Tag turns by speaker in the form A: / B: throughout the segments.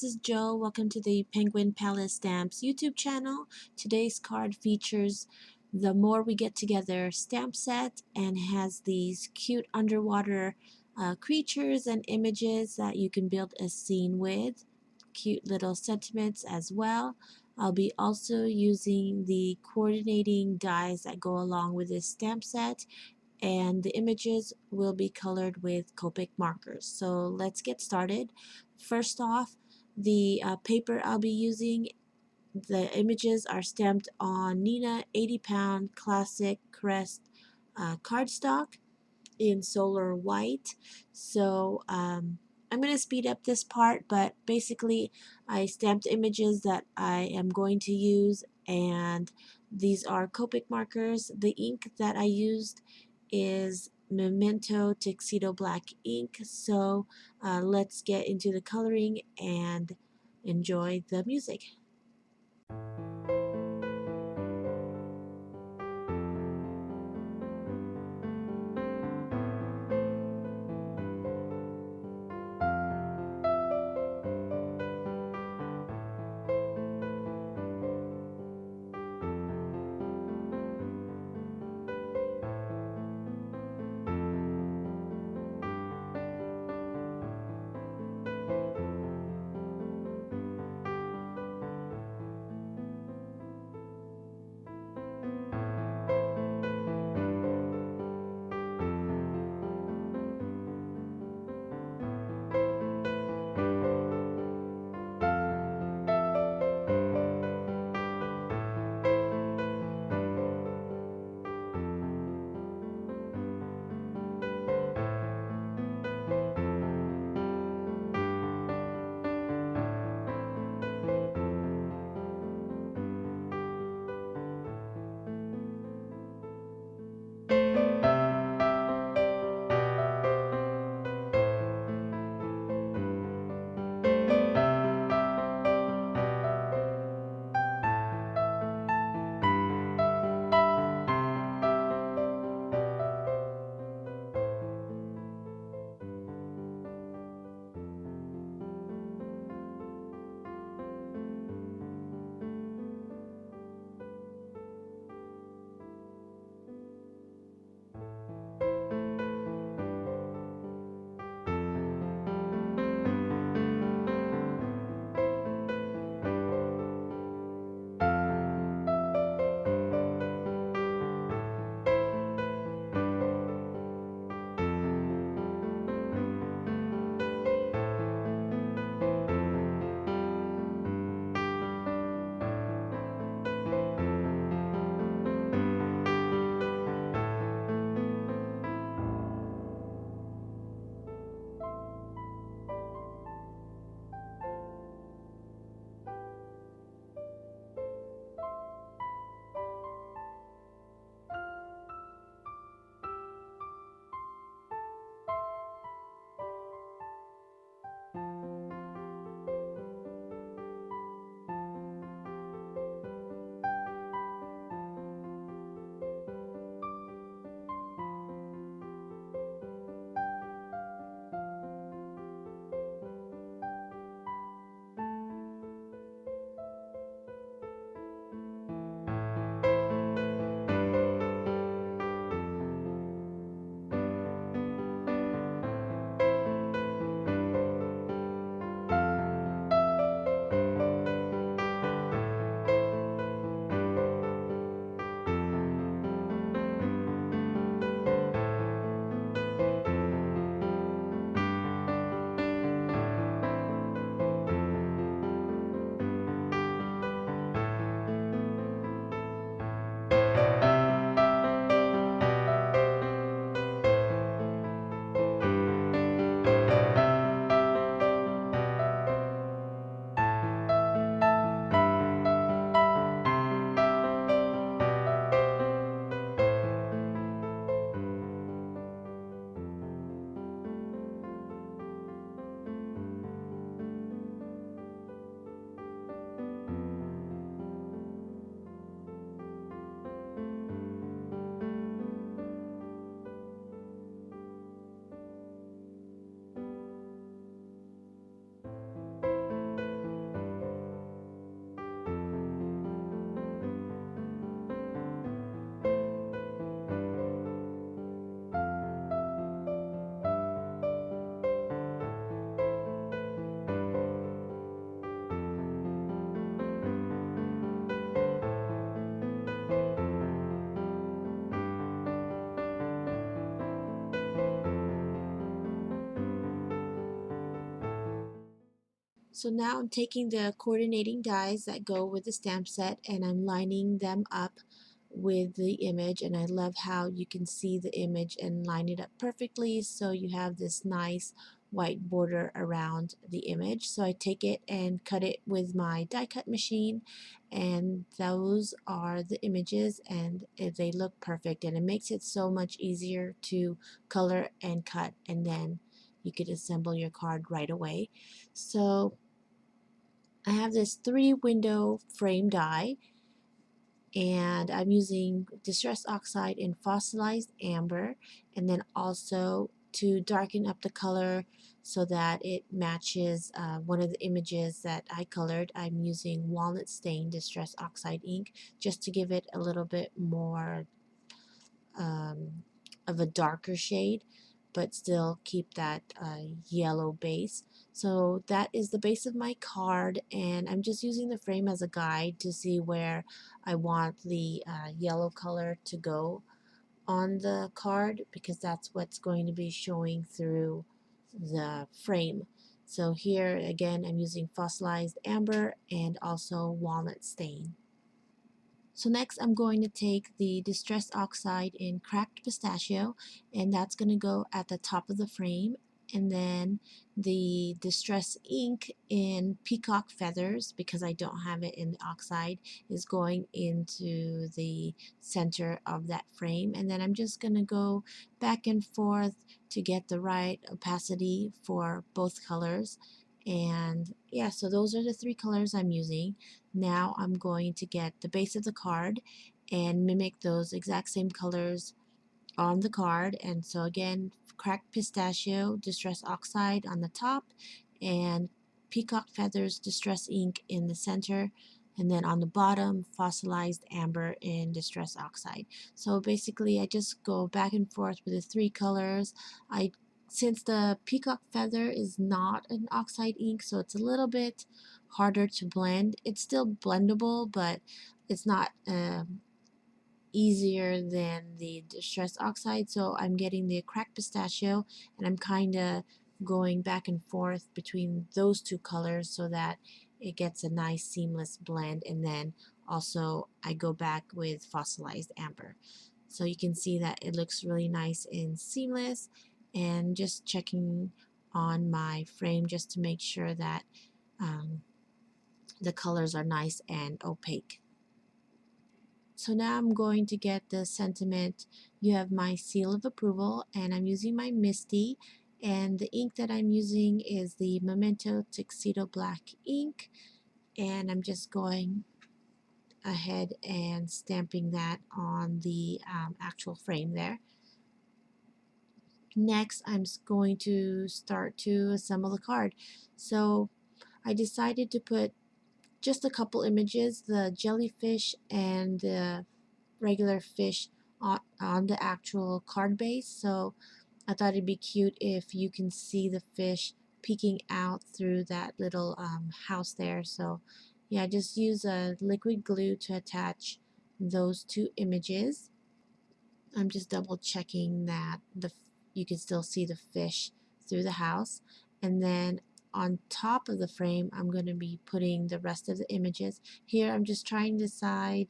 A: this is Joe. Welcome to the Penguin Palace Stamps YouTube channel. Today's card features the More We Get Together stamp set and has these cute underwater creatures and images that you can build a scene with. Cute little sentiments as well. I'll be also using the coordinating dies that go along with this stamp set, and the images will be colored with Copic markers. So let's get started. First off, the paper I'll be using, the images are stamped on Neenah 80-pound classic crest cardstock in solar white. So I'm going to speed up this part, but basically I stamped images that I am going to use, and these are Copic markers. The ink that I used is Memento Tuxedo Black ink. So let's get into the coloring and enjoy the music. So now I'm taking the coordinating dies that go with the stamp set and I'm lining them up with the image, and I love how you can see the image and line it up perfectly so you have this nice white border around the image. So I take it and cut it with my die cut machine, and those are the images, and they look perfect, and it makes it so much easier to color and cut, and then you could assemble your card right away. So I have this 3-window frame die, and I'm using Distress Oxide in Fossilized Amber, and then also to darken up the color so that it matches one of the images that I colored. I'm using Walnut Stain Distress Oxide ink just to give it a little bit more of a darker shade, but still keep that yellow base. So that is the base of my card, and I'm just using the frame as a guide to see where I want the yellow color to go on the card, because that's what's going to be showing through the frame. So here again I'm using Fossilized Amber and also Walnut Stain. So next I'm going to take the Distress Oxide in Cracked Pistachio, and that's going to go at the top of the frame, and then the Distress Ink in Peacock Feathers, because I don't have it in the oxide, is going into the center of that frame, and then I'm just going to go back and forth to get the right opacity for both colors. And yeah, so those are the 3 colors I'm using. Now I'm going to get the base of the card and mimic those exact same colors on the card. And so again, Cracked Pistachio Distress Oxide on the top, and Peacock Feathers Distress Ink in the center, and then on the bottom Fossilized Amber in Distress Oxide. So basically I just go back and forth with the 3 colors. Since the Peacock Feather is not an oxide ink, so it's a little bit harder to blend. It's still blendable, but it's not easier than the Distress Oxide. So I'm getting the Cracked Pistachio, and I'm kind of going back and forth between those 2 colors so that it gets a nice seamless blend. And then also I go back with Fossilized Amber. So you can see that it looks really nice and seamless, and just checking on my frame just to make sure that um, the colors are nice and opaque. So now I'm going to get the sentiment, "You have my seal of approval," and I'm using my Misty, and the ink that I'm using is the Memento Tuxedo Black ink, and I'm just going ahead and stamping that on the actual frame there. Next, I'm going to start to assemble the card. So I decided to put just a couple images, the jellyfish and the regular fish, on the actual card base. So I thought it'd be cute if you can see the fish peeking out through that little house there. So yeah, just use a liquid glue to attach those 2 images. I'm just double checking that you can still see the fish through the house. And then on top of the frame I'm going to be putting the rest of the images. Here I'm just trying to decide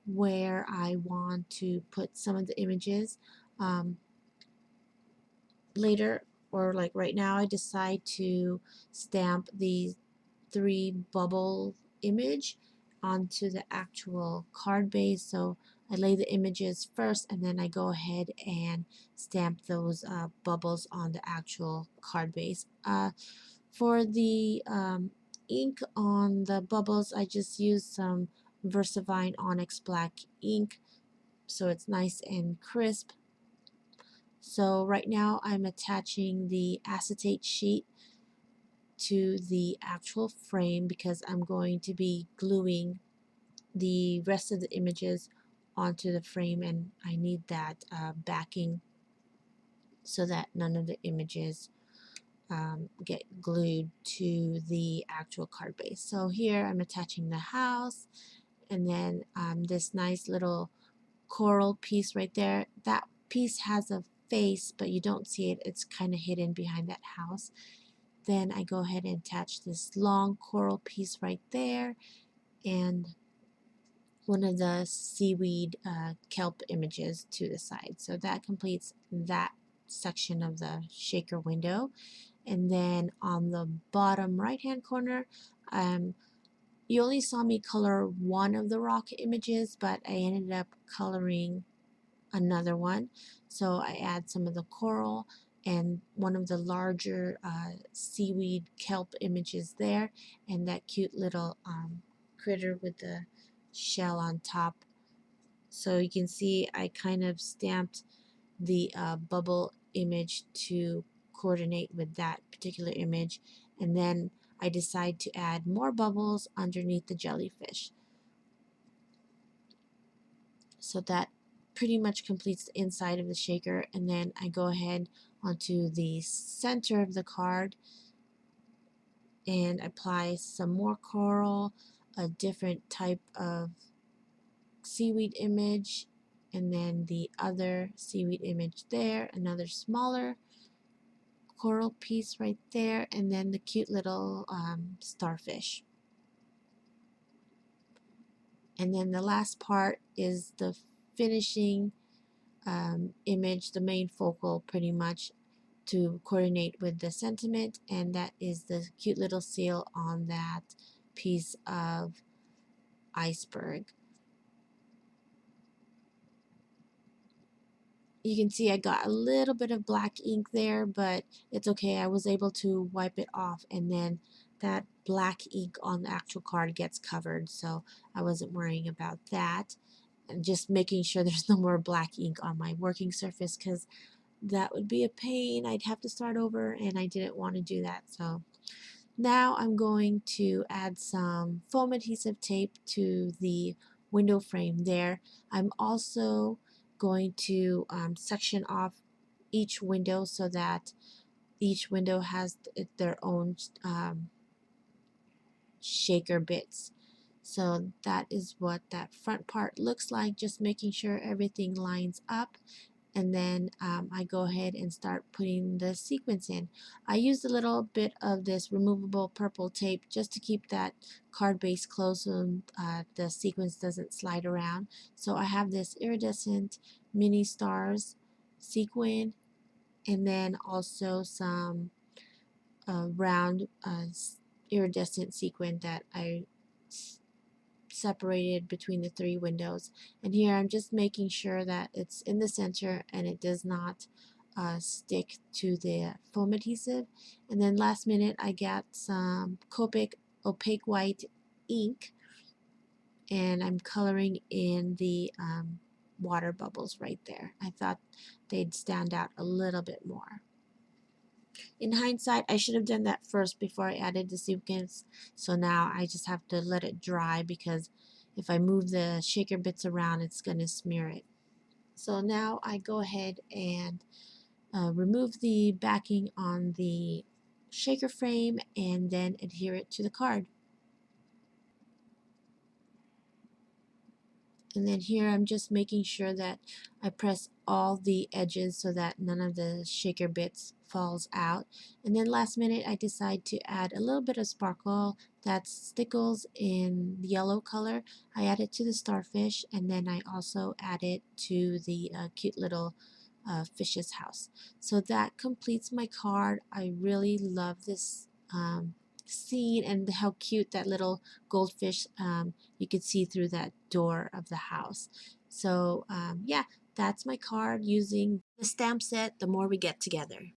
A: where I want to put some of the images. Later, or like right now, I decide to stamp the 3 bubble image onto the actual card base. So I lay the images first, and then I go ahead and stamp those bubbles on the actual card base. For the ink on the bubbles, I just use some Versavine Onyx Black ink, so it's nice and crisp. So right now I'm attaching the acetate sheet to the actual frame because I'm going to be gluing the rest of the images onto the frame, and I need that backing so that none of the images get glued to the actual card base. So here I'm attaching the house, and then this nice little coral piece right there. That piece has a face, but you don't see it. It's kind of hidden behind that house. then I go ahead and attach this long coral piece right there and one of the seaweed kelp images to the side. So that completes that section of the shaker window. And then on the bottom right hand corner, you only saw me color one of the rock images, but I ended up coloring another one. So I add some of the coral and one of the larger seaweed kelp images there, and that cute little critter with the shell on top. So you can see I kind of stamped the bubble image to coordinate with that particular image, and then I decide to add more bubbles underneath the jellyfish. So that pretty much completes the inside of the shaker, and then I go ahead onto the center of the card and apply some more coral, a different type of seaweed image, and then the other seaweed image there, another smaller coral piece right there, and then the cute little starfish. And then the last part is the finishing image, the main focal pretty much to coordinate with the sentiment, and that is the cute little seal on that piece of iceberg. You can see I got a little bit of black ink there, but it's okay. I was able to wipe it off, and then that black ink on the actual card gets covered, so I wasn't worrying about that. And just making sure there's no more black ink on my working surface, because that would be a pain. I'd have to start over, and I didn't want to do that. So now I'm going to add some foam adhesive tape to the window frame there. I'm also going to section off each window so that each window has their own shaker bits. So that is what that front part looks like, just making sure everything lines up. And then I go ahead and start putting the sequins in. I used a little bit of this removable purple tape just to keep that card base closed so the sequins doesn't slide around. So I have this iridescent mini stars sequin, and then also some round iridescent sequin that I separated between the three windows. And here I'm just making sure that it's in the center and it does not stick to the foam adhesive. And then last minute I got some Copic opaque white ink, and I'm coloring in the water bubbles right there. I thought they'd stand out a little bit more. In hindsight, I should have done that first before I added the sequins. So now I just have to let it dry, because if I move the shaker bits around, it's going to smear it. So now I go ahead and remove the backing on the shaker frame and then adhere it to the card. And then here I'm just making sure that I press all the edges so that none of the shaker bits falls out. And then last minute I decide to add a little bit of sparkle, that's stickles in yellow color. I add it to the starfish, and then I also add it to the cute little fish's house. So that completes my card. I really love this scene and how cute that little goldfish you could see through that door of the house. So yeah, that's my card using the stamp set, The More We Get Together.